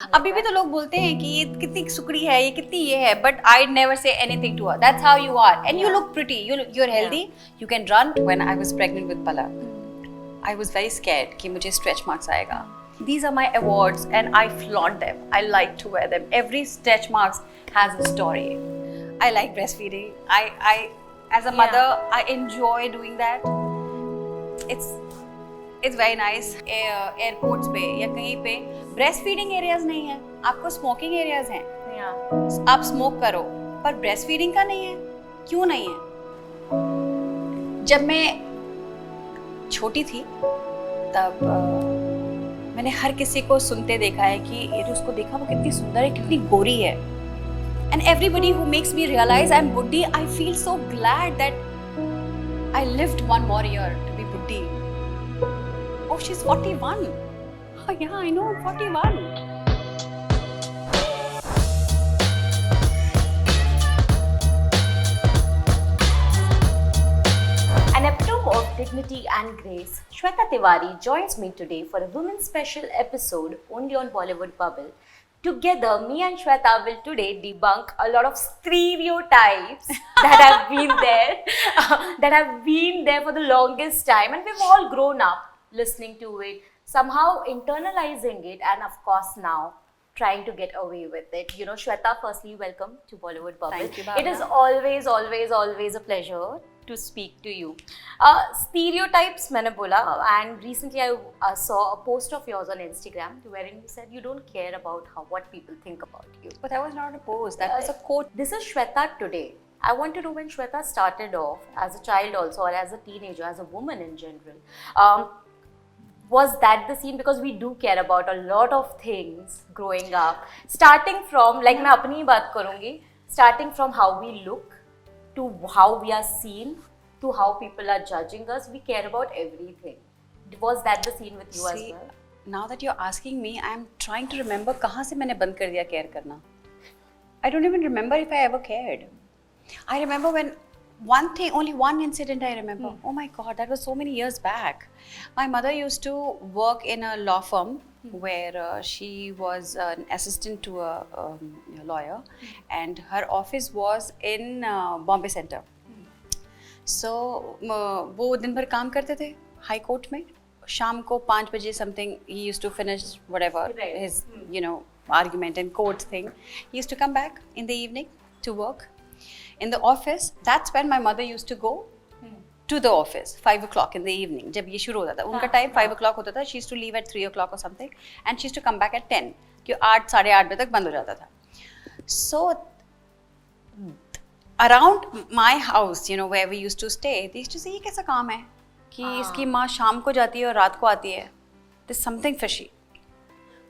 अभी भी तो लोग बोलते हैं कि ये कितनी सुकड़ी है, ये कितनी ये है, but I never say anything to her. That's how you are, and you look pretty. You're healthy. You can run. When I was pregnant with Pala, I was very scared कि मुझे stretch marks आएगा. These are my awards, and I flaunt them. I like to wear them. Every stretch marks has a story. I like breastfeeding. As a mother, I enjoy doing that. It's very nice. Airports पे या कहीं पे breast feeding areas नहीं है, आपको smoking areas हैं. आप smoke करो, पर ब्रेस्ट फीडिंग का नहीं है. क्यों नहीं है? जब मैं छोटी थी तब मैंने हर किसी को सुनते देखा है कि ये उसको देखा, वो कितनी सुंदर है, कितनी गोरी है. And everybody who makes me realise I am बुड्ढी, I feel so glad that I lived one more year to be बुड्ढी. Oh, she's 41. Oh, yeah, I know, 41. An epitome of dignity and grace, Shweta Tiwari joins me today for a women's special episode only on Bollywood Bubble. Together, me and Shweta will today debunk a lot of stereotypes that have been there for the longest time, and we've all grown up listening to it, somehow internalizing it, and of course now trying to get away with it. You know, Shweta, firstly, welcome to Bollywood Bubble. Thank you, Bhavna. It is always a pleasure to speak to you. Stereotypes, मैंने बोला, and recently I saw a post of yours on Instagram wherein you said you don't care about what people think about you. But that was not a post, that was a quote. This is Shweta today. I want to know when Shweta started off as a child also, or as a teenager, as a woman in general. Was that the scene? Because we do care about a lot of things growing up. Starting from, like मैं अपनी बात करूँगी, starting from how we look, to how we are seen, to how people are judging us, we care about everything. Was that the scene with you as well? Now that you're asking me, I'm trying to remember कहाँ से मैंने बंद कर दिया care करना. I don't even remember if I ever cared. I remember when only one incident I remember. Oh my God, that was so many years back. My mother used to work in a law firm where she was an assistant to a lawyer, and her office was in Bombay Center. So वो दिन भर काम करते थे high court में. शाम को 5 बजे something he used to finish whatever his argument and court thing. He used to come back in the evening to work. In the office, that's when my mother used to go to the office 5 o'clock in the evening. जब ये शुरू होता था, उनका time 5 o'clock होता था. She used to leave at 3 o'clock or something, and she used to come back at 10. क्यों 8 साढ़े 8 बजे तक बंद हो जाता था. So around my house, where we used to stay, they used to say ये कैसा काम है कि इसकी माँ शाम को जाती है और रात को आती है. There's something fishy.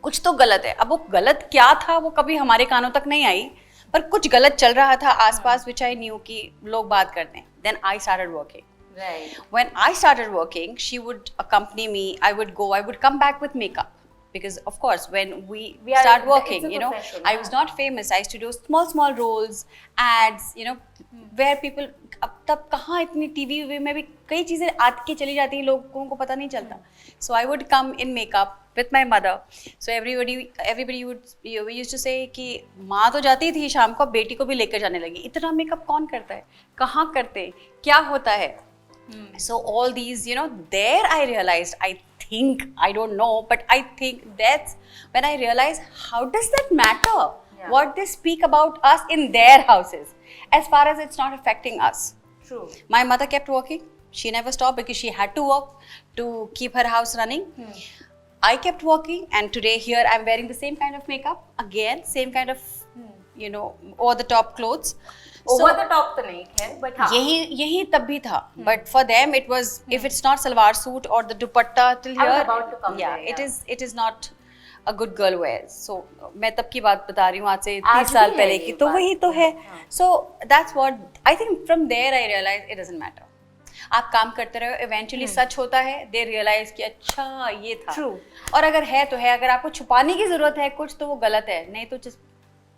कुछ तो गलत है. अब वो गलत क्या था वो कभी हमारे कानों तक नहीं आई, पर कुछ गलत चल रहा था आसपास, which I knew कि लोग बात करते हैं. Then I started working. Right. When I started working, she would accompany me. I would come back with makeup. Because of course, when we start working, I was not famous. I used to do small roles, ads, where people, अब तब कहाँ इतनी TV में भी कई चीज़ें आती के चली जाती हैं, लोगों को पता नहीं चलता. So I would come in makeup with my mother. So everybody we used to say कि माँ तो जाती थी शाम को, बेटी को भी लेकर जाने लगी. इतना मेकअप कौन करता है, कहाँ करते हैं, क्या होता है? So all these, there I realized, I don't know, but I think that's when I realized, how does that matter? What they speak about us in their houses, as far as it's not affecting us. True. My mother kept working. She never stopped because she had to work to keep her house running. I kept working, and today here I'm wearing the same kind of makeup, again, same kind of, over the top clothes. Over the top तो नहीं है, but हाँ. यही तब भी था. But for them it was, if it's not salwar suit or the dupatta till here, I was about to come there, it is not a good girl wears. So मैं तब की बात बता रही हूँ, आज से 30 साल पहले की, तो वही तो है. So that's what I think. From there I realized it doesn't matter. आप काम करते रहो, eventually सच होता है. They realize कि अच्छा ये था. True. और अगर है तो है, अगर आपको छुपाने की जरूरत है कुछ, तो वो गलत है. नहीं तो just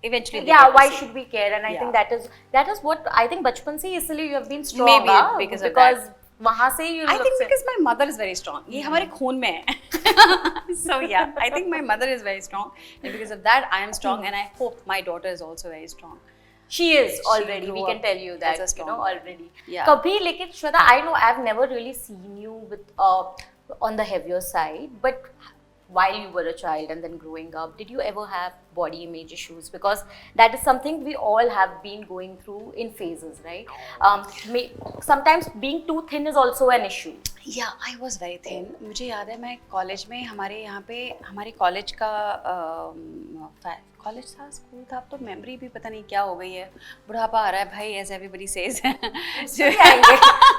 eventually. Yeah, why should we care? And I think that is what I think बचपन से इसलिए you have been strong. Maybe because वहाँ से you I look think से- because my mother is very strong. ये हमारे खून में है. So yeah, I think my mother is very strong, and because of that, I am strong, and I hope my daughter is also very strong. She is already. grew We can up tell you that, as a you strong know, woman. already. Yeah. कभी लेकिन Shweta, I know I've never really seen you with on the heavier side, but while you were a child and then growing up, did you ever have body image issues? Because that is something we all have been going through in phases, right? Sometimes being too thin is also an issue. Yeah, I was very thin. मुझे याद है मैं college में हमारे यहाँ पे हमारे college का कॉलेज था, स्कूल था, अब तो मेमोरी भी पता नहीं क्या हो गई है, बुढ़ापा आ रहा है भाई, एज एवरीबडी सेज.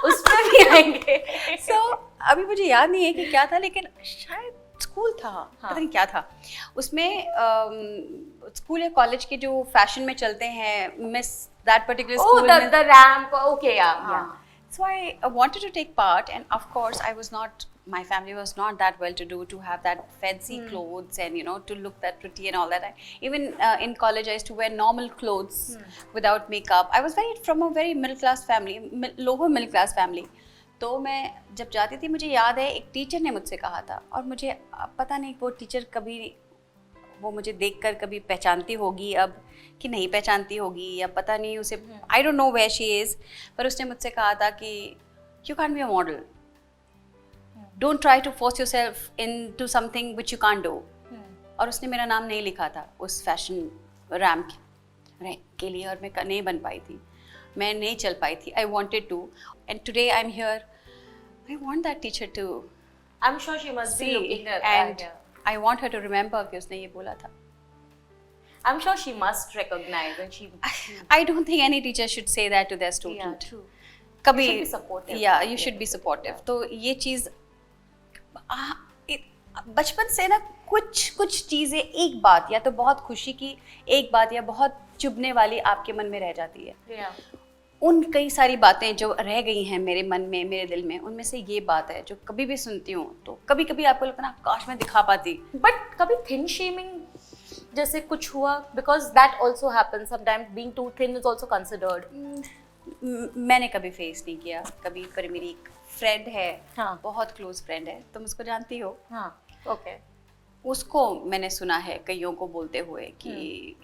उसमें भी आएंगे. So अभी मुझे याद नहीं है कि क्या था, लेकिन शायद स्कूल था, पता नहीं क्या था उसमें. स्कूल या कॉलेज के जो फैशन में चलते हैं, miss that particular school. The ramp. Okay, yeah. So I wanted to take part, and of course I was not, my family was not that well to do to have that fancy clothes and you know to look that pretty and all that. Even in college I used to wear normal clothes without makeup. I was from a very middle class family, lower middle class family. तो मैं जब जाती थी, मुझे याद है एक teacher ने मुझसे कहा था, और मुझे पता नहीं वो टीचर कभी वो मुझे देखकर कभी पहचानती होगी अब कि नहीं पहचानती होगी, या पता नहीं उसे, I don't know where she is, पर उसने मुझसे कहा था कि you can be a model, don't try to force yourself into something which you can't do. और उसने मेरा नाम नहीं लिखा था उस फैशन रैंप के लिए, और मैं नहीं बन पाई थी, मैं नहीं चल पाई थी. I wanted to, and today I am here. I want that teacher to I'm sure she must be looking at and that. I want her to remember कि उसने ये बोला था. I'm sure she must recognize, and she. I don't think any teacher should say that to their student. Yeah, true. कभी You should be supportive. Yeah, you should be supportive. तो ये चीज़ बचपन से ना कुछ चीज़ें, एक बात या तो बहुत खुशी की एक बात या बहुत चुभने वाली आपके मन में रह जाती है. Yeah. उन कई सारी बातें जो रह गई हैं मेरे मन में, मेरे दिल में, उनमें से ये बात है जो कभी भी सुनती हूँ तो कभी कभी आपको लगता है काश मैं दिखा पाती. But कभी thin shaming जैसे कुछ हुआ? Because that also happens sometimes. Being too thin is also considered. मैंने कभी फेस नहीं किया कभी, पर मेरी एक फ्रेंड है, हाँ. बहुत क्लोज फ्रेंड है, तुम उसको जानती हो. हाँ. Okay. उसको मैंने सुना है कईयों को बोलते हुए कि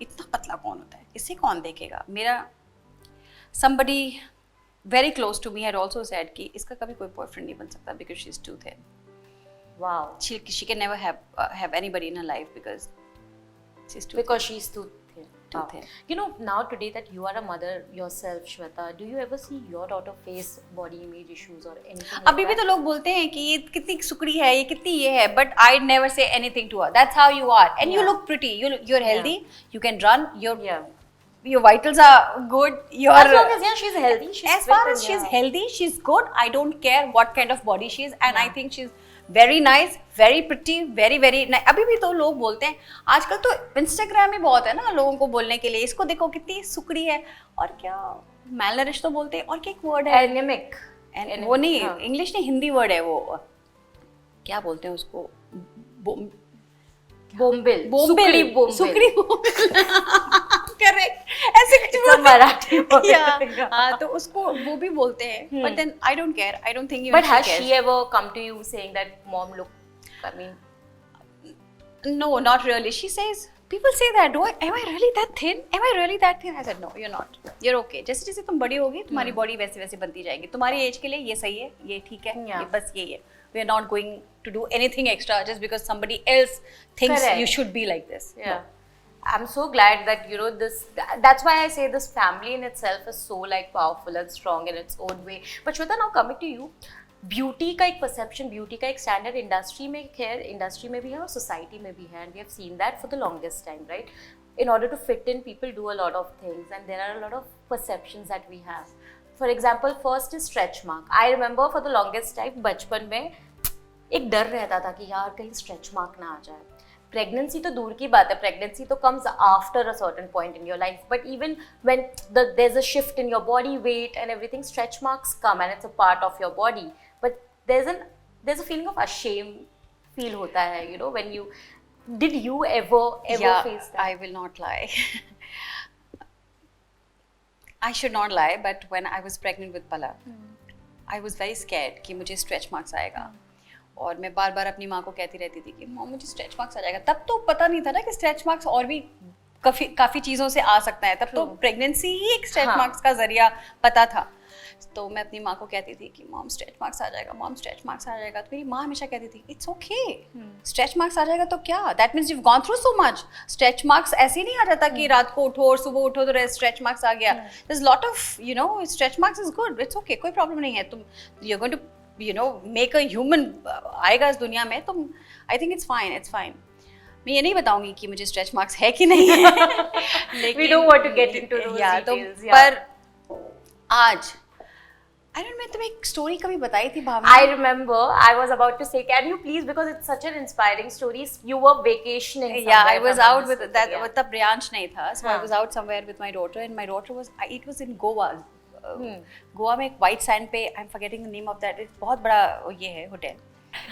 इतना पतला कौन होता है, इसे कौन देखेगा. मेरा somebody very close to me had also said कि इसका कभी कोई बॉयफ्रेंड नहीं बन सकता because she's too thin. Wow. She can never have anybody in her life because she's too Because she's too thin. Too Wow. thin. You know, now today that you are a mother yourself, Shweta, do you ever see your daughter face body image issues or anything like अभी भी that? तो लोग बोलते हैं कि ये कितनी सुकड़ी है, ये कितनी ये है, but I never say anything to her. That's how you are, and you Yeah. look pretty. You're healthy. You can run. Yeah. Your vitals are good. As long as she's healthy, she's As fit far and as she's yeah. healthy, she's good. I don't care what kind of body she is, and I Yeah. think she's very nice, very pretty, very nice. अभी भी तो लोग बोलते हैं, आजकल तो Instagram में बहुत है ना लोगों को बोलने के लिए, इसको देखो कितनी सुकड़ी है, और क्या malnourished तो बोलते हैं, और क्या एक वर्ड है, Anemic. वो नहीं, हाँ. इंग्लिश नहीं, हिंदी वर्ड है वो, क्या बोलते हैं उसको, बोम्बिल. बोम्बिल, सुकड़ी बोम्बिल. करेक्ट, ऐसे कुछ It's a Marathi word. Yeah, हाँ, तो उसको वो भी बोलते हैं, but then I don't care. I don't think even But she has cares. she ever come to you saying that, Mom, look, I mean, No, not really. She says, people say that, am I really that thin? Am I really that thin? I said, no, you're not. You're okay. जैसे जैसे तुम बड़ी होगी, तुम्हारी body वैसे वैसे बनती जाएगी. तुम्हारी एज के लिए ये सही है, ये ठीक है, Yeah. ये बस ये है. We are not going to do anything extra just because somebody else thinks Correct. you should be like this. yeah. I'm so glad that, you know, that's why I say this family in itself is so like powerful and strong in its own way. But Shweta, now coming to you, beauty का एक perception, beauty का एक standard industry में खैर industry में भी है और सोसाइटी में भी है, and we have seen that for the longest time, right? In order to fit in, people do a lot of things, and there are a lot of perceptions that we have. For example, first is stretch mark. I remember for the longest time बचपन में एक डर रहता था कि यार कहीं stretch mark ना आ जाए. Pregnancy तो दूर की बात है, pregnancy तो comes after a certain point in your life, but even when there's a shift in your body weight and everything, stretch marks come and it's a part of your body. But there's a feeling of ashame feel होता है, you know, when you, did you ever Yeah, face that? I will not lie. I should not lie, but when I was pregnant with Pala, I was very scared कि मुझे stretch marks आएगा, और मैं बार बार अपनी माँ को कहती रहती थी कि मॉम मुझे स्ट्रेच मार्क्स आ जाएगा। तब तो पता नहीं था ना कि स्ट्रेच मार्क्स और भी काफ़ी चीज़ों से आ सकता है, तब तो प्रेगनेंसी ही एक स्ट्रेच मार्क्स का जरिया पता था। तो मैं अपनी माँ को कहती थी कि मॉम स्ट्रेच मार्क्स आ जाएगा, मॉम स्ट्रेच मार्क्स आ जाएगा। तो मेरी माँ हमेशा कहती थी इट्स ओके, स्ट्रेच मार्क्स आ जाएगा तो क्या, that means you gone through so much. Stretch marks ऐसे ही नहीं आ जाता कि रात को उठो और सुबह उठो तो स्ट्रेच मार्क्स आ गया। There is lot of you know stretch marks is good, it's okay, कोई प्रॉब्लम नहीं है। तुम you are going to you know make a human आएगा इस दुनिया में, तुम I think it's fine, it's fine. मैं ये नहीं बताऊंगी कि मुझे स्ट्रेच मार्क्स है कि नहीं है लेकिन we don't want to get into those details, पर आज I don't know, मैं तुम्हें एक स्टोरी कभी बताई थी भावना? I remember, I was about to say, can you please, because it's such an inspiring story. You were vacationing somewhere. Yeah, I was if I'm out with mistaken, that. yeah. तब ब्रियांश नहीं था, so I was out somewhere with my daughter, and my daughter was it was in Goa. Goa में एक white sand पे, I'm forgetting the name of that. It's बहुत बड़ा ये है hotel.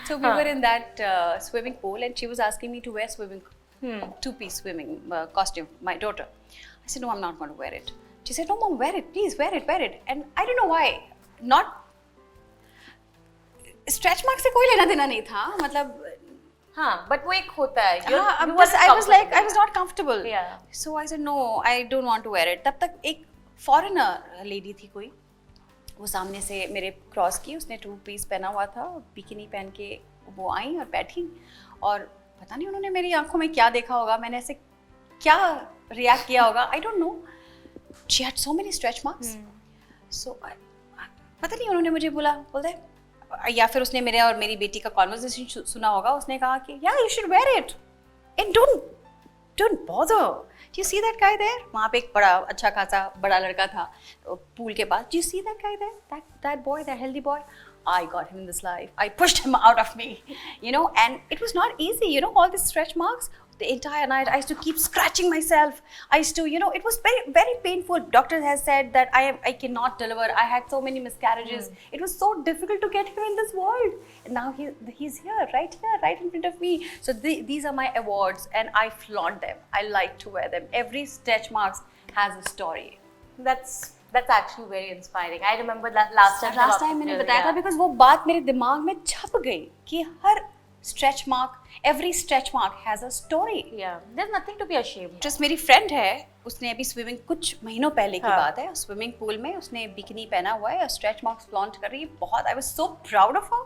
So we were in that swimming pool, and she was asking me to wear two-piece swimming costume. My daughter. I said, no, I'm not going to wear it. She said, no, mom, wear it, please, wear it, wear it. And I don't know why. Not stretch mark से कोई लेना देना नहीं था, मतलब हाँ, but वो एक होता है। हाँ, बस I was like I was not comfortable. Yeah. So I said no, I don't want to wear it. तब तक एक फॉरेनर लेडी थी कोई, वो सामने से मेरे क्रॉस की, उसने 2-piece पहना हुआ था, बिकिनी पहन के वो आई और बैठी, और पता नहीं उन्होंने मेरी आंखों में क्या देखा होगा, मैंने ऐसे क्या रिएक्ट किया होगा, I don't know. She had so many stretch marks. So पता नहीं उन्होंने मुझे बोलते, या फिर उसने मेरे और मेरी बेटी का कॉन्वर्सेशन सुना होगा, उसने कहा कि या you should wear it and don't bother, do you see that guy there. वहाँ पे एक बड़ा अच्छा खासा बड़ा लड़का था पूल के पास, do you see that guy there, that boy, that healthy boy, I got him in this life. I pushed him out of me, you know, and it was not easy, you know, all these stretch marks. The entire night I used to keep scratching myself. I used to, you know, it was very, very painful. Doctor has said that I cannot deliver. I had so many miscarriages. It was so difficult to get him in this world. And now he's here, right in front of me. So these are my awards, and I flaunt them. I like to wear them. Every stretch marks has a story. That's actually very inspiring. I remember that last time मैंने बताया था, because वो बात मेरे दिमाग में छप गई कि हर stretch mark, every stretch mark has a story. Yeah, there's nothing to be ashamed. Just मेरी friend है, उसने अभी स्विमिंग कुछ महीनों पहले की बात है, स्विमिंग पूल में उसने बिकिनी पहना हुआ है और स्ट्रेच मार्क्स फ्लॉन्ट कर रही है, बहुत I was so proud of her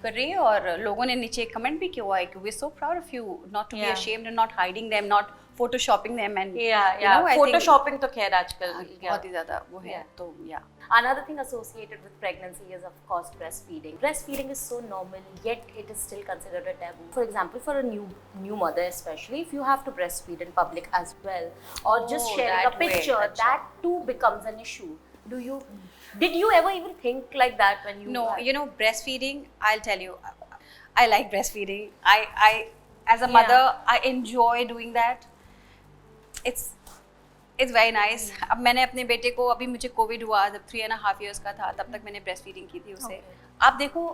कर रही है, और लोगों ने नीचे कमेंट भी किया हुआ है कि we are so proud of you, not to be ashamed and not hiding them, not photoshopping them, and you know, photoshopping तो खैर आजकल बहुत ही ज़्यादा वो है, तो Another thing associated with pregnancy is, of course, breastfeeding. Breastfeeding is so normal, yet it is still considered a taboo. For example, for a new mother especially, if you have to breastfeed in public as well, or just sharing a picture, that too becomes an issue. Did you ever even think like that when you? No, you know, breastfeeding, I'll tell you, I like breastfeeding. I as a mother, I enjoy doing that. It's very nice. अब मैंने अपने बेटे को, अभी मुझे Covid हुआ जब 3.5 years का था, तब तक मैंने ब्रेस्ट फीडिंग की थी उसे। आप देखो,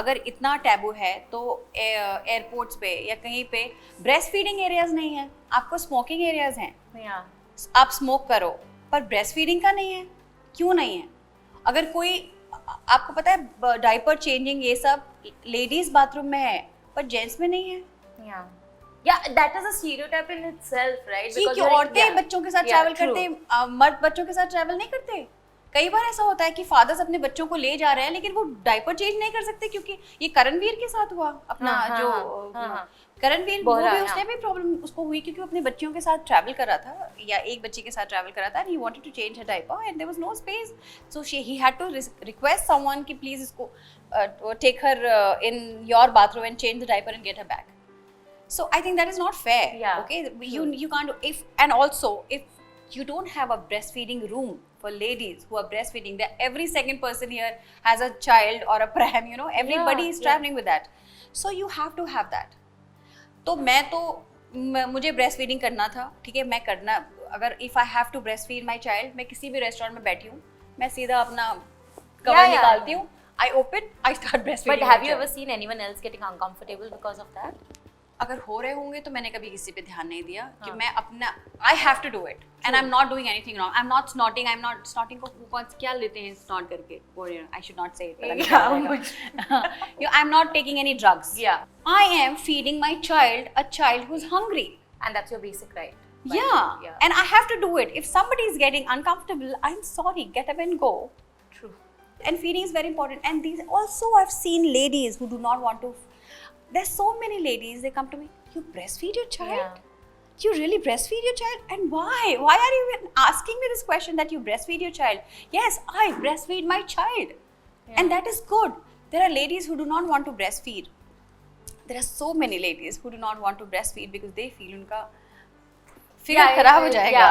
अगर इतना टैबू है तो एयरपोर्ट्स पे या कहीं पे ब्रेस्ट फीडिंग एरियाज नहीं है, आपको स्मोकिंग एरियाज हैं, आप स्मोक करो, पर ब्रेस्ट फीडिंग का नहीं है। क्यों नहीं है? अगर कोई, आपको पता है डायपर चेंजिंग ये सब लेडीज बाथरूम में है, पर जेंट्स में नहीं है। Yeah, that is a stereotype in itself, right? कि औरतें बच्चों के साथ ट्रैवल करते, मर्द बच्चों के साथ ट्रैवल नहीं करते। कई बार ऐसा होता है कि फादर्स अपने बच्चों को ले जा रहे हैं, लेकिन वो डायपर चेंज नहीं कर सकते, क्योंकि ये करणवीर के साथ हुआ अपना करणवीर, वो भी उसने भी प्रॉब्लम उसको हुई, क्योंकि वो अपने बच्चियों के साथ ट्रैवल कर रहा था, या एक बच्ची के साथ ट्रैवल कर रहा था, and he wanted to change her diaper and there was no space, so he had to request someone कि प्लीज इसको take her in your bathroom and change the diaper and get her back. So I think that is not fair. Yeah, okay, you can't do, and also if you don't have a breastfeeding room for ladies who are breastfeeding, that every second person here has a child or a pram, you know, everybody is traveling with that, so you have to have that. तो मुझे breastfeeding करना था, ठीक है, मैं करना, अगर if I have to breastfeed my child, मैं किसी भी रेस्टोरेंट में बैठी हूँ, मैं सीधा अपना कवर निकालती हूँ, I open, I start breastfeeding. But have you ever seen anyone else getting uncomfortable because of that? अगर हो रहे होंगे तो मैंने कभी किसी पे ध्यान नहीं दिया कि मैं अपना I have to do it and I am not doing anything wrong. I am not snorting को कौन क्या लेते हैं स्नॉट करके, I should not say it. I am not taking any drugs. I am feeding my child who is hungry. And that's your basic right. Yeah, and I have to do it. If somebody is getting uncomfortable, I'm sorry, get up and go. True. And feeding is very important. And these also, I've seen ladies who do not want to. There's so many ladies. They come to me. You breastfeed your child? Yeah. You really breastfeed your child? And why? Why are you even asking me this question that you breastfeed your child? Yes, I breastfeed my child, and that is good. There are ladies who do not want to breastfeed. There are so many ladies who do not want to breastfeed because they feel उनका figure खराब हो जाएगा.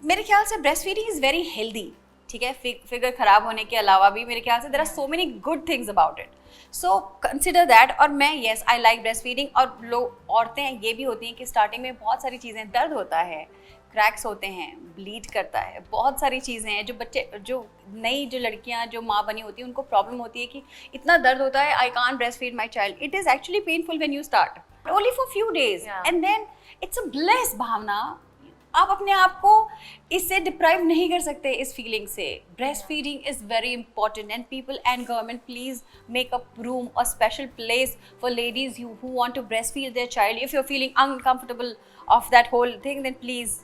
मेरे ख्याल से breastfeeding is very healthy. ठीक है, figure खराब होने के अलावा भी मेरे ख्याल से there are so many good things about it. So consider that. और मैं yes I like breastfeeding. और लोग औरतें ये भी होती हैं कि स्टार्टिंग में बहुत सारी चीज़ें, दर्द होता है, क्रैक्स होते हैं, ब्लीड करता है, बहुत सारी चीज़ें हैं. जो बच्चे, जो नई जो लड़कियां जो माँ बनी होती हैं, उनको प्रॉब्लम होती है कि इतना दर्द होता है, I can't breast feed my child. It is actually painful when you start only for few days and then it's a bless. Bhavna, आप अपने आप को इससे डिप्राइव नहीं कर सकते इस फीलिंग से. Breast feeding is very important and people and government please make a room और special place for ladies who want to breast feed their child. If you are feeling uncomfortable of that whole thing then please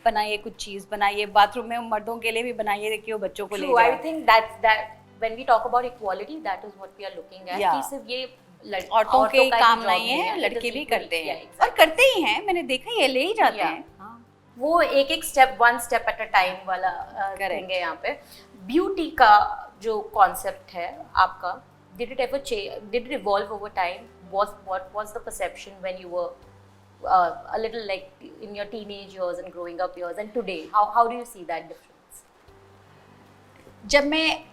बनाइए कुछ चीज़, बनाइए bathroom में मर्दों के लिए भी बनाइए कि वो बच्चों को ले जाए. I think that when we talk about equality, that is what we are looking at. कि सिर्फ ये औरतों के ही काम नहीं है, लड़के भी करते हैं और करते ही हैं. मैंने देखा ये ले ही जाते हैं. वो एक step, one step at a time वाला करेंगे यहाँ पे. ब्यूटी का जो कॉन्सेप्ट है आपका, did it evolve over time? What was the perception when you were a little like in your teenage years and growing up years, and today how do you see that difference? जब मैं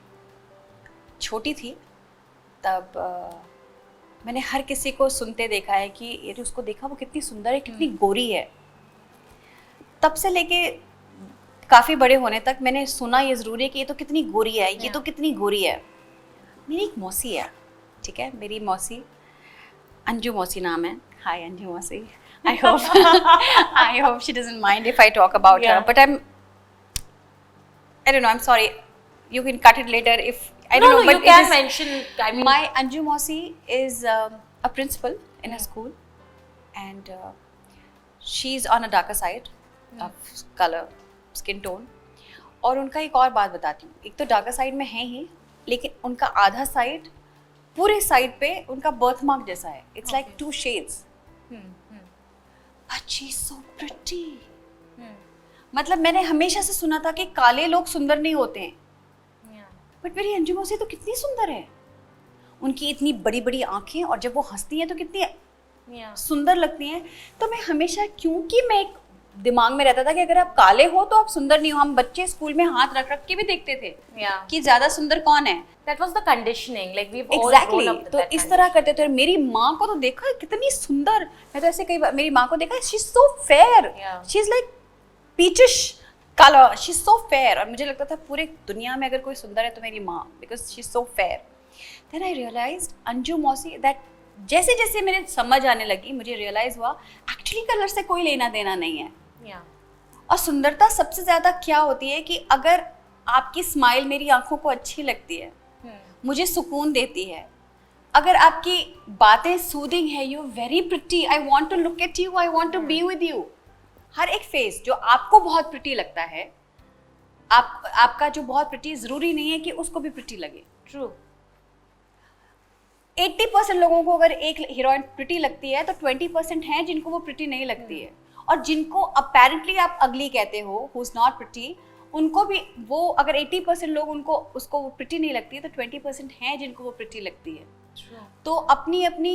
छोटी थी तब मैंने हर किसी को सुनते देखा है कि ये उसको देखा वो कितनी सुंदर है, कितनी गोरी है. तब से लेके काफ़ी बड़े होने तक मैंने सुना ये ज़रूर है कि ये तो कितनी गोरी है, ये तो कितनी गोरी है. मेरी एक मौसी है, ठीक है, मेरी मौसी अंजू मौसी नाम है. हाय अंजू मौसी. I hope she doesn't mind if I talk about her. But I don't know. I'm sorry. You can cut it later if I don't know. No, but you can mention. I mean, my Anju Mausi is a principal in a school, and she's on a darker side of color, skin tone. और उनका एक और बात बताती हूँ. एक तो darker side में है ही, लेकिन उनका आधा साइड, पूरे साइड पे उनका बर्थ मार्क जैसा है. It's like 2 shades. But she's so pretty. मतलब मैंने हमेशा से सुना था कि काले लोग सुंदर नहीं होते हैं. बट मेरी अंजू मौसी तो कितनी सुंदर है. उनकी इतनी बड़ी बड़ी आंखें और जब वो हंसती हैं तो कितनी सुंदर लगती हैं. तो मैं हमेशा, क्योंकि मैं एक दिमाग में रहता था कि अगर आप काले हो तो आप सुंदर नहीं हो. हम बच्चे स्कूल में हाथ रख रख के भी देखते थे कि ज्यादा सुंदर कौन है. That was the conditioning, like we've all exactly. grown up with तो that इस तरह करते थे. मेरी माँ को तो देखा कितनी सुंदर. मैं तो ऐसे कई बार मेरी माँ को देखा, she is so fair, she is like peachish colour, she is so fair. और मुझे लगता था पूरे दुनिया में अगर कोई सुंदर है तो मेरी माँ, because she is so fair. Then I realised Anju मौसी, दैट जैसे जैसे मेरे समझ आने लगी मुझे रियलाइज हुआ एक्चुअली कलर से कोई लेना देना नहीं है. और सुंदरता सबसे ज्यादा क्या होती है कि अगर आपकी स्माइल मेरी आंखों को अच्छी लगती है, मुझे सुकून देती है, अगर आपकी बातें सूदिंग है, you very pretty, I want to look at you, I want to be with you. हर एक फेस जो आपको बहुत प्रिटी लगता है, आपका जो बहुत प्रिटी, जरूरी नहीं है कि उसको भी प्रिटी लगे. ट्रू. 80% लोगों को अगर एक हीरोइन प्रिटी लगती है तो 20% हैं जिनको वो प्रिटी नहीं लगती है. और जिनको अपेरेंटली आप अगली कहते हो, हु इज नॉट प्रिटी, उनको भी वो, अगर 80% लोग उसको वो प्रिटी नहीं लगती है तो 20% हैं जिनको वो प्रिटी लगती है. तो अपनी अपनी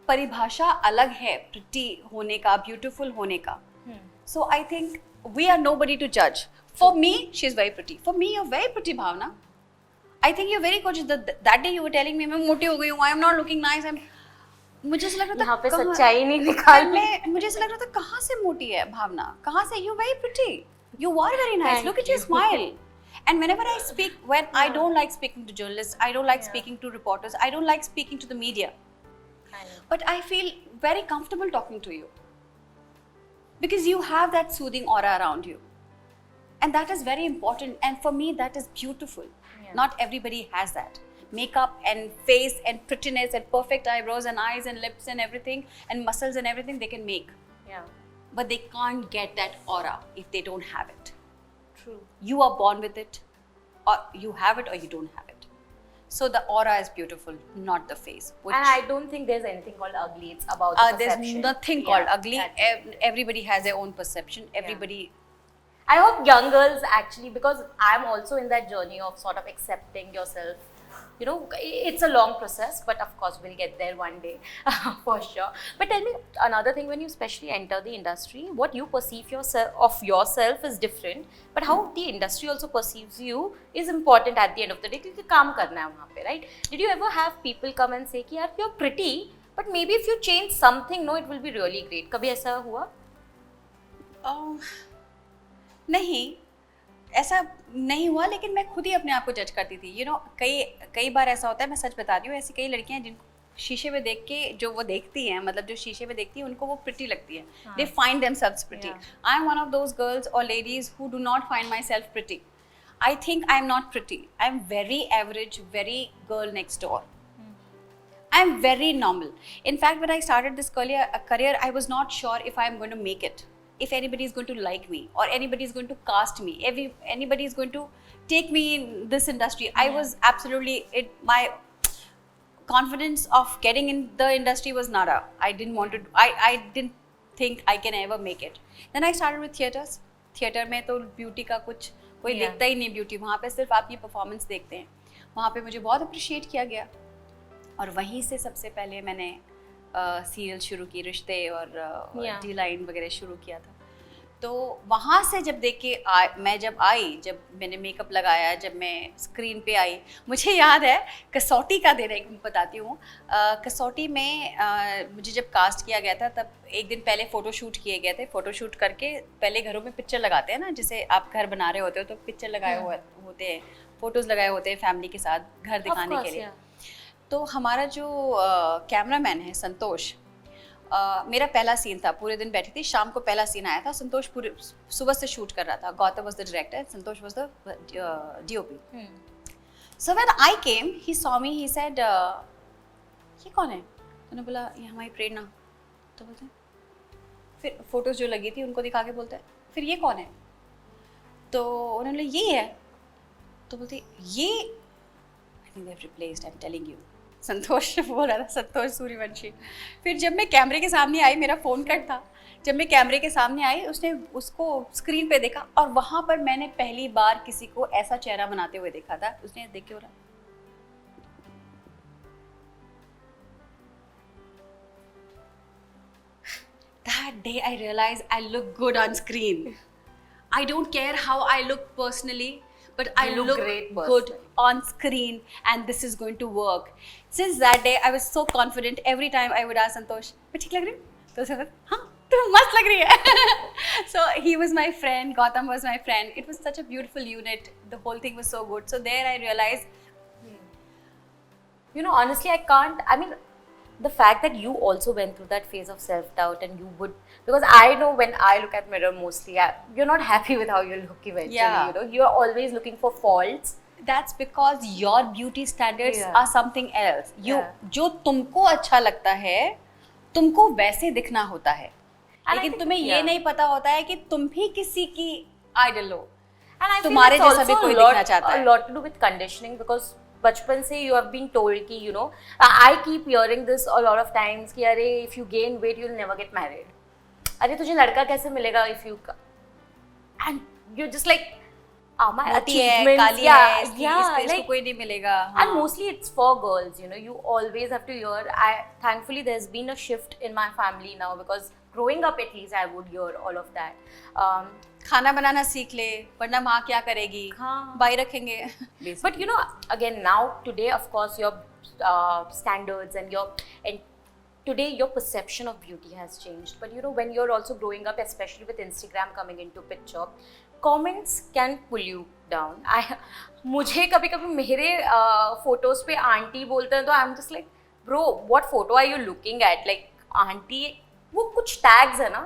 परिभाषा अलग है प्रिटी होने का, ब्यूटीफुल होने का. So I think we are nobody to जज. For me she is very pretty, for me you are very pretty Bhavna. I think you very good. That day you were telling me मैं मोटी हो गई हूँ, I am not looking nice. मुझे ऐसा लग रहा था यहाँ पे सच्चाई नहीं निकाल में. मुझे ऐसा लग रहा था कहाँ से मोटी है भावना, कहाँ से. You very pretty, you are very nice. Look at your smile. And whenever I speak, when I don't like speaking to journalists, I don't like speaking to reporters, I don't like speaking to the media. But I feel very comfortable talking to you because you have that soothing aura around you, and that is very important, and for me that is beautiful. Not everybody has that. Makeup and face and prettiness and perfect eyebrows and eyes and lips and everything and muscles and everything they can make, but they can't get that aura if they don't have it. True. You are born with it, or you have it or you don't have it. So the aura is beautiful, not the face. And I don't think there's anything called ugly. It's about the perception. There's nothing called ugly. Everybody has their own perception. Everybody. I hope young girls actually, because I'm also in that journey of sort of accepting yourself. You know, it's a long process, but of course we'll get there one day for sure. But tell me another thing, when you especially enter the industry, what you perceive yourself is different, but how the industry also perceives you is important at the end of the day. क्योंकि काम करना है वहाँ पे, right? Did you ever have people come and say कि यार you're pretty, but maybe if you change something, no, it will be really great. कभी ऐसा हुआ? नहीं, ऐसा नहीं हुआ, लेकिन मैं खुद ही अपने आप को जज करती थी. You know, कई बार ऐसा होता है, मैं सच बताती हूँ, ऐसी कई लड़कियां जिनको शीशे में देख के जो वो देखती हैं, मतलब जो शीशे में देखती हैं उनको वो प्रिटी लगती है. They find themselves pretty. I am one of those girls or ladies who do not find myself pretty. I think I am not pretty. I am very average, very girl next door. I am very normal. In fact, when I started this career, I was not sure if I am going to make it, if anybody is going to like me, or anybody is going to cast me, anybody is going to take me in this industry. I was absolutely, my confidence of getting in the industry was nada. I didn't think I can ever make it. Then I started with theatres. Theatre में तो beauty का कुछ कोई देखता ही नहीं beauty. वहाँ पे सिर्फ आपकी performance देखते हैं. वहाँ पे मुझे बहुत appreciate किया गया, और वहीं से सबसे पहले मैंने सीरियल शुरू की, रिश्ते और डी लाइन वगैरह शुरू किया था. तो वहाँ से जब देख के मैं जब मैंने मेकअप लगाया, जब मैं स्क्रीन पे आई, मुझे याद है कसौटी का दिन, एक बताती हूँ. कसौटी में मुझे जब कास्ट किया गया था, तब एक दिन पहले फ़ोटोशूट किए गए थे. फ़ोटोशूट करके पहले घरों में पिक्चर लगाते हैं ना, जैसे आप घर बना रहे होते हो तो पिक्चर लगाए हुए होते हैं, फ़ोटोज़ लगाए होते हैं फैमिली के साथ घर दिखाने के लिए. तो हमारा जो कैमरामैन है संतोष, मेरा पहला सीन था, पूरे दिन बैठी थी, शाम को पहला सीन आया था. संतोष पूरे सुबह से शूट कर रहा था. Gautam was the director, Santosh was the DOP. So when I came, he saw me, he said ये कौन है? तो बोला ये हमारी प्रेरणा. तो बोलते फिर फोटोज जो लगी थी उनको दिखा के बोलते फिर ये कौन है? तो उन्होंने बोला ये है. तो बोलते ये I think they have replaced, I am telling you. Santosh बोल रहा था, संतोष सूर्यवंशी. फिर जब मैं कैमरे के सामने आई, मेरा फ़ोन कट था, जब मैं कैमरे के सामने आई, उसने उसको स्क्रीन पे देखा, और वहाँ पर मैंने पहली बार किसी को ऐसा चेहरा बनाते हुए देखा था. उसने देख के बोला that day I realized I look good on screen. I don't care how I look personally, but I look good on screen, and this is going to work. Since that day, I was so confident. Every time I would ask Santosh, "मैं ठीक लग रही हूँ?" तो उसने बोला, "हाँ, तुम मस्त लग रही है." So he was my friend. Gautam was my friend. It was such a beautiful unit. The whole thing was so good. So there I realized, you know, honestly, I can't. I mean, the fact that you also went through that phase of self-doubt, and you would, because I know when I look at mirror mostly, you're not happy with how you look eventually. Yeah. You know, you're always looking for faults. That's because your beauty standards are something else. जो तुमको अच्छा लगता है, तुमको वैसे दिखना होता है. लेकिन तुम्हें ये नहीं पता होता है कि तुम भी किसी की आइडल हो. तुम्हारे जैसा भी कोई दिखना चाहता है. A lot to do with conditioning, because बचपन से you have been told कि, you know, I keep hearing this a lot of times कि अरे if you gain weight you'll never get married. अरे तुझे लड़का कैसे मिलेगा if you, and you're just like, my achievements, like, कोई नहीं मिलेगा. And mostly it's for girls, you know, you always have to hear. Thankfully there's been a shift in my family now, because growing up at least I would hear all of that. खाना बनाना सीख ले, वरना माँ क्या करेगी, by रखेंगे. But you know, again now today of course your standards and today your perception of beauty has changed. But you know, when you're also growing up, especially with Instagram coming into picture, comments can pull you down. मुझे कभी कभी मेरे photos पे aunty बोलते हैं तो I am just like, bro what photo are you looking at, like aunty, वो कुछ टैग्स है ना,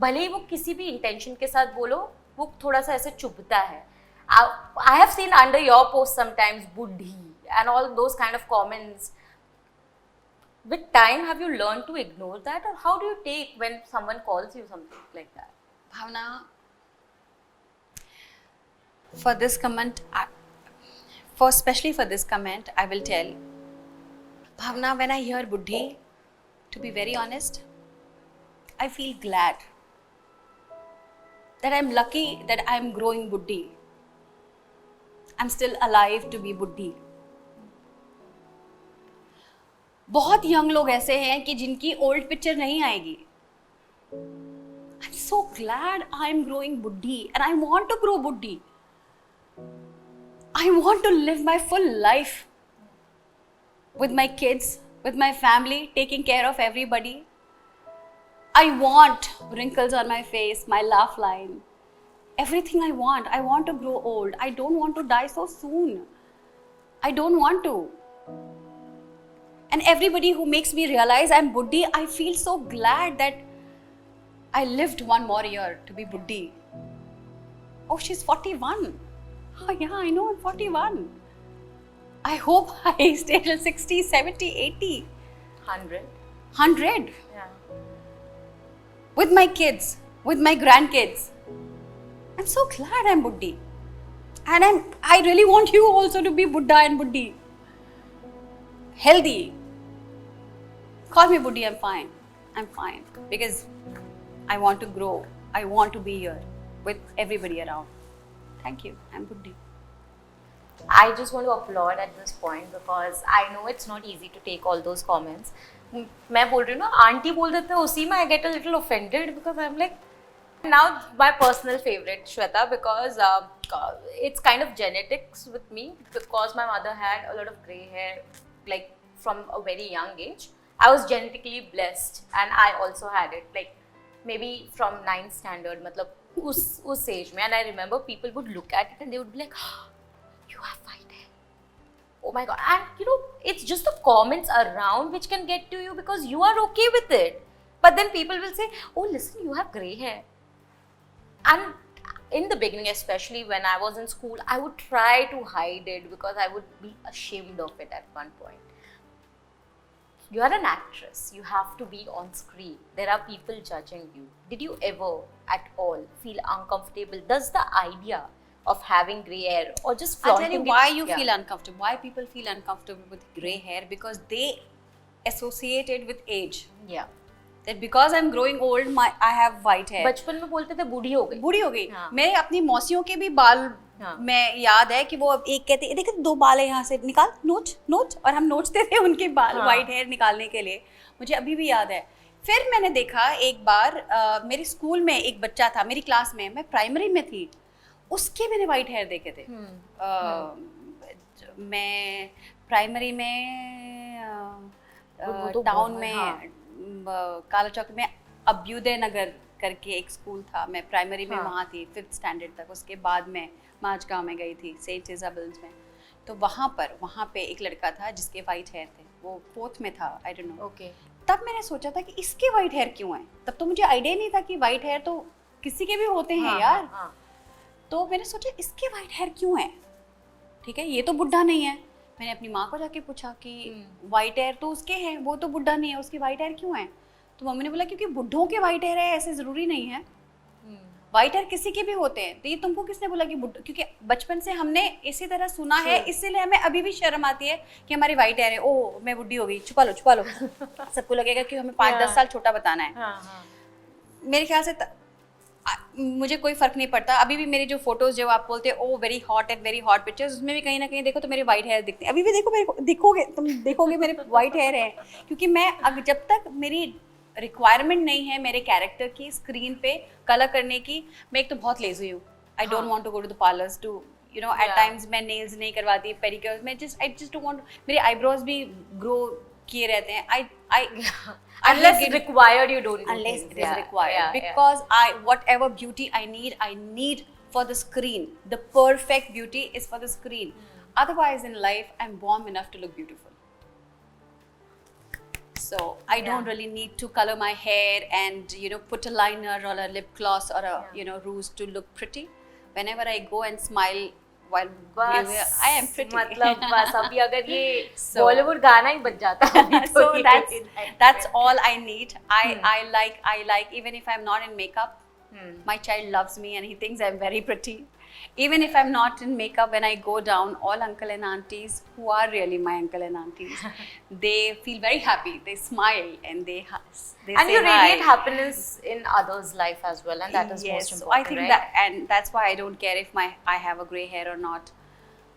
भले ही वो किसी भी इंटेंशन के साथ बोलो, वो थोड़ा सा ऐसे चुभता है. I have seen under your post sometimes buddhi and all those kind of comments. With time, have you learned to ignore that, or how do you take when someone calls you something like that? Bhavna, for this comment, especially for this comment, I will tell. Bhavna, when I hear buddhi, to be very honest, I feel glad that I'm lucky that I'm growing buddhi. I'm still alive to be buddhi. बहुत young लोग ऐसे हैं कि जिनकी old picture नहीं आएगी. I'm so glad I'm growing buddhi and I want to grow buddhi. I want to live my full life with my kids, with my family, taking care of everybody. I want wrinkles on my face, my laugh line. Everything I want to grow old. I don't want to die so soon. I don't want to. And everybody who makes me realize I'm buddhi, I feel so glad that I lived one more year to be buddhi. Oh, she's 41. Oh yeah, I know, I'm 41. I hope I stay till 60, 70, 80. 100. 100. Yeah. With my kids, with my grandkids. I'm so glad I'm buddhi. And I really want you also to be Buddha and buddhi. Healthy. Call me buddhi, I'm fine. I'm fine. Because I want to grow. I want to be here with everybody around. Thank you. I'm buddhi. I just want to applaud at this point because I know it's not easy to take all those comments. मैं बोल रही हूँ ना, aunty बोल देते हैं उसी में I get a little offended because I'm like, now my personal favorite, Shweta, because it's kind of genetics with me because my mother had a lot of grey hair, like from a very young age. I was genetically blessed and I also had it, like maybe from 9th standard, matlab us age mein. And I remember people would look at it and they would be like, oh, you have white hair. Oh my God. And you know, it's just the comments around which can get to you because you are okay with it. But then people will say, oh, listen, you have grey hair. And in the beginning, especially when I was in school, I would try to hide it because I would be ashamed of it at one point. You are an actress. You have to be on screen. There are people judging you. Did you ever at all feel uncomfortable? Does the idea of having grey hair or just flaunting I'll tell you why you feel uncomfortable. Why people feel uncomfortable with grey hair? Because they associate it with age. Yeah. That because I'm growing old, I have white hair. बचपन में बोलते थे बूढ़ी हो गई. बूढ़ी हो गई. हाँ. मेरे अपनी मौसियों के भी बाल में याद है कि वो एक कहते हैं देखो 2 बाल है यहाँ से निकाल नोच और हम नोचते थे उनके बाल व्हाइट हेयर निकालने के लिए. मुझे अभी भी याद है. फिर मैंने देखा एक बार मेरे स्कूल में एक बच्चा था मेरी क्लास में, मैं प्राइमरी में थी, उसके मैंने व्हाइट हेयर देखे थे. मैं प्राइमरी में टाउन में काला चौक में अभ्युदय नगर करके एक स्कूल था, मैं प्राइमरी में वहाँ थी 5th स्टैंडर्ड तक. उसके बाद मैं माजगांव में गई थी सेंट इजाबेल्स में. तो वहाँ पे एक लड़का था जिसके वाइट हेयर थे, वो 4th में था, आई डोंट नो. ओके. तब मैंने सोचा था कि इसके वाइट हेयर क्यों हैं. तब तो मुझे आइडिया नहीं था कि वाइट हेयर तो किसी के भी होते हैं यार. तो मैंने सोचा इसके वाइट हेयर क्यों हैं. ठीक है, ये तो बुढ़ा नहीं है. मैंने अपनी माँ को जाके पूछा कि वाइट हेयर तो उसके हैं, वो तो बुढ़ा नहीं है, उसके वाइट हेयर क्यों हैं. तो मम्मी ने बोला क्योंकि बुढ़ों के वाइट हेयर है, ऐसे ज़रूरी नहीं है. वाइट हेयर किसी के भी होते हैं. तो ये तुमको किसने बोला कि बुढ़ा, क्योंकि बचपन से हमने इसी तरह सुना है, इसीलिए हमें अभी भी शर्म आती है कि हमारी वाइट हेयर है. ओह मैं बुढ़ी हो गई, छुपा लो सबको लगेगा कि हमें 5-10 साल छोटा बताना है. मेरे ख्याल से मुझे कोई फर्क नहीं पड़ता. अभी भी मेरी जो फोटोज जो आप बोलते हैं oh very hot and very hot pictures, उसमें भी कहीं ना कहीं देखो तो मेरे वाइट हेयर दिखते हैं. अभी भी देखो मेरे को देखोगे मेरे वाइट हेयर है. क्योंकि मैं जब तक मेरी रिक्वायरमेंट नहीं है मेरे कैरेक्टर की स्क्रीन पे कलर करने की, मैं एक तो बहुत लेजी हूँ. I don't want to go to the parlours to you know at times. मैं नेल्स नहीं करवाती, पेडिक्योर, मैं आई जस्ट डोंट वांट. मेरे आईब्रोज भी ग्रो किए रहते हैं. Unless required, you don't do unless things. it is required. Because whatever beauty I need for the screen. The perfect beauty is for the screen. Otherwise in life, I'm warm enough to look beautiful. So I don't really need to color my hair and put a liner or a lip gloss or a rouge to look pretty. Whenever I go and smile while I am pretty. मतलब बस अभी अगर ये बॉलीवुड गाना ही बज जाता है so that's all I need. I like even if I'm not in makeup. My child loves me and he thinks I'm very pretty. Even if I'm not in makeup, when I go down, all uncle and aunties who are really my uncle and aunties, they feel very happy. They smile and they and say you radiate hi. happiness in others' life as well, and that is most important. I think right? that's why I don't care if I have a grey hair or not.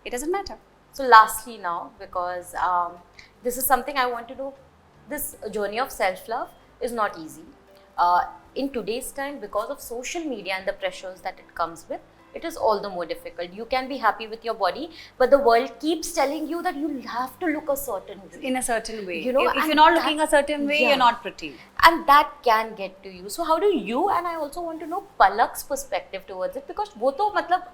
It doesn't matter. So lastly now, because this is something I want to do, this journey of self-love is not easy. In today's time, because of social media and the pressures that it comes with, it is all the more difficult. You can be happy with your body, but the world keeps telling you that you have to look a certain way. In a certain way. You know, if you're not looking a certain way, you're not pretty. And that can get to you. So how do you, and I also want to know Palak's perspective towards it, because wo to matlab,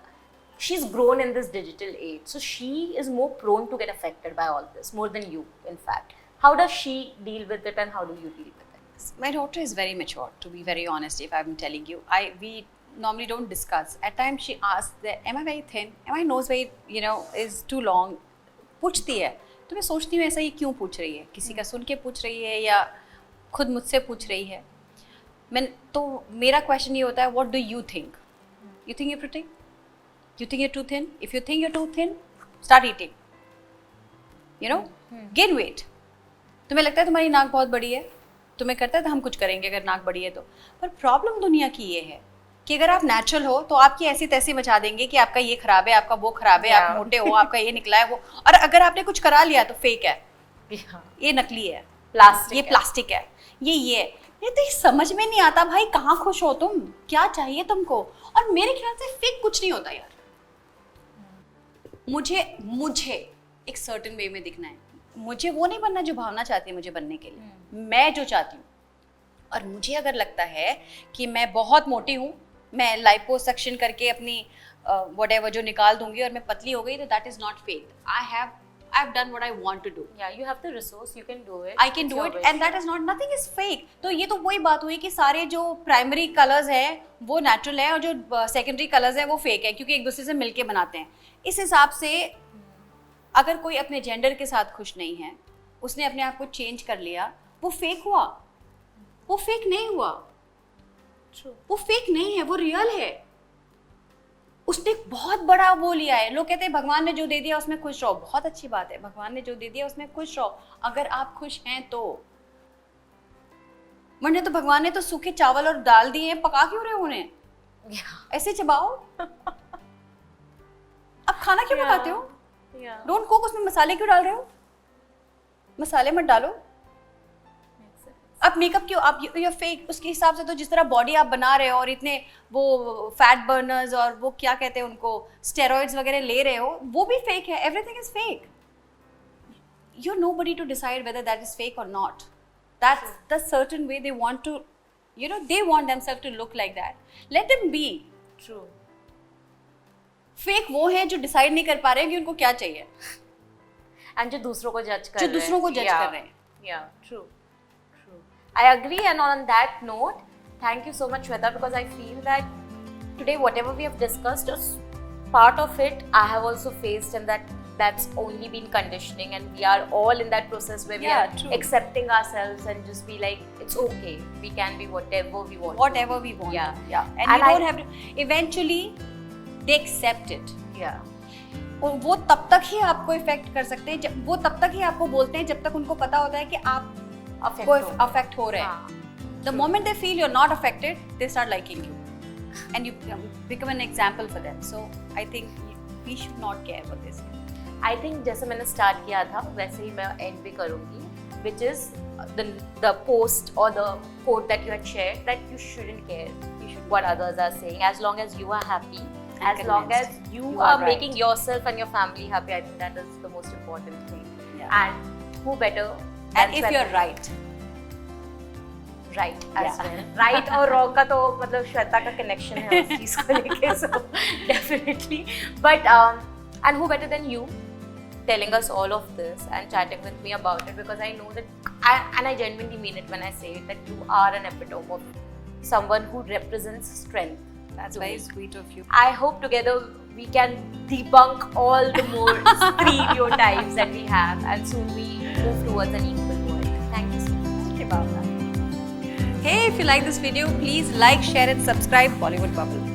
she's grown in this digital age. So she is more prone to get affected by all this, more than you, in fact. How does she deal with it and how do you deal with it? My daughter is very mature, to be very honest, if I'm telling you. We normally don't discuss. At times she asks that, am I very thin? Am my nose very, is too long? पूछती है. तो मैं सोचती हूँ ऐसा ये क्यों पूछ रही है? किसी का सुन के पूछ रही है या खुद मुझसे पूछ रही है? तो मेरा क्वेश्चन ये होता है, what do you think? You think you're pretty? You think you're too thin? If you think you're too thin, start eating. Gain weight. तुम्हें लगता है तुम्हारी नाक बहुत बड़ी है? तुम्हें करता है तो हम कुछ करेंगे अगर नाक बड़ी है तो. पर प्रॉब्लम दुनिया की ये है कि अगर आप नेचुरल हो तो आपकी ऐसी तैसी मचा देंगे कि आपका ये खराब है, आपका वो खराब है, आप मोटे हो, आपका ये निकला है वो. और अगर आपने कुछ करा लिया तो फेक है, ये नकली है, ये प्लास्टिक है, ये तो ये समझ में नहीं आता भाई. कहाँ खुश हो तुम? क्या चाहिए तुमको? और मेरे ख्याल से फेक कुछ नहीं होता यार. मुझे एक सर्टेन वे में दिखना है. मुझे वो नहीं बनना जो भावना चाहती है मुझे बनने के लिए. मैं जो चाहती हूँ. और मुझे अगर लगता है कि मैं बहुत मोटी हूँ, मैं लाइपोसक्शन करके अपनी whatever जो निकाल दूंगी और मैं पतली हो गई, तो that is not fake. I've done what I want to do. Yeah, you have the resource, you can do it. I can do it and that is not, nothing is fake. तो ये तो वही बात हुई कि सारे जो primary colours हैं वो नेचुरल है और जो सेकेंडरी कलर्स हैं वो फेक है, क्योंकि एक दूसरे से मिलके बनाते हैं. इस हिसाब से अगर कोई अपने जेंडर के साथ खुश नहीं है, उसने अपने आप को चेंज कर लिया, वो फेक हुआ. वो फेक नहीं हुआ. वो फेक नहीं है, वो रियल है. उसने बहुत बड़ा वो लिया है. लोग कहते हैं भगवान ने जो दे दिया उसमें खुश रहो. बहुत अच्छी बात है, भगवान ने जो दे दिया उसमें खुश रहो अगर आप खुश हैं तो. वरना तो भगवान ने तो सूखे चावल और दाल दिए हैं, पका क्यों रहे हो उन्हें? ऐसे चबाओ. अब खाना क्यों पकाते हो? Don't cook. उसमें मसाले क्यों डाल रहे हो? मसाले मत डालो. अब मेकअप क्यों? आप ये फेक उसके हिसाब से तो जिस तरह बॉडी आप बना रहे हो और इतने वो फैट बर्नर्स और वो क्या कहते हैं उनको, स्टेरॉइड्स वगैरह ले रहे हो, वो भी फेक है. Everything is fake. You're nobody to decide whether that is fake or not. That's the certain way they want to, they want themselves to look like that. Let them be. True. Fake वो है जो decide नहीं कर पा रहे हैं कि उनको क्या चाहिए. एंड जो दूसरों को जज कर रहे हैं. Yeah, true. I agree, and on that note, thank you so much, Shweta, because I feel that today whatever we have discussed, part of it I have also faced, and that's only been conditioning, and we are all in that process where we are accepting ourselves and just be like, it's okay, we can be whatever we want. Whatever we want. Yeah. And you don't have to. Eventually, they accept it. Yeah. और वो तब तक ही आपको effect कर सकते हैं, वो तब तक ही आपको बोलते हैं जब तक उनको पता होता है कि आप अफेक्ट हो रहे हैं. The moment they feel you're not affected, they start liking you, and you become an example for them. So I think we should not care what they say. I think जैसे मैंने start किया था वैसे ही मैं and भी करूँगी, which is the post or the quote that you had shared, that you shouldn't care what others are saying, as long as you are happy, as long as you are making yourself and your family happy. I think that is the most important thing. And who better? And if you're right as well. Right और wrong का तो मतलब श्वेता का connection है उस चीज को लेके, so definitely. But and who better than you? telling us all of this and chatting with me about it, because I know that, and I genuinely mean it when I say it, that you are an epitome of someone who represents strength. That's very sweet of you. I hope together we can debunk all the more stereotypes that we have, and soon we move towards an equal world. Thank you so much. Thank you, Bhavna. Hey, if you like this video, please like, share and subscribe Bollywood Bubble.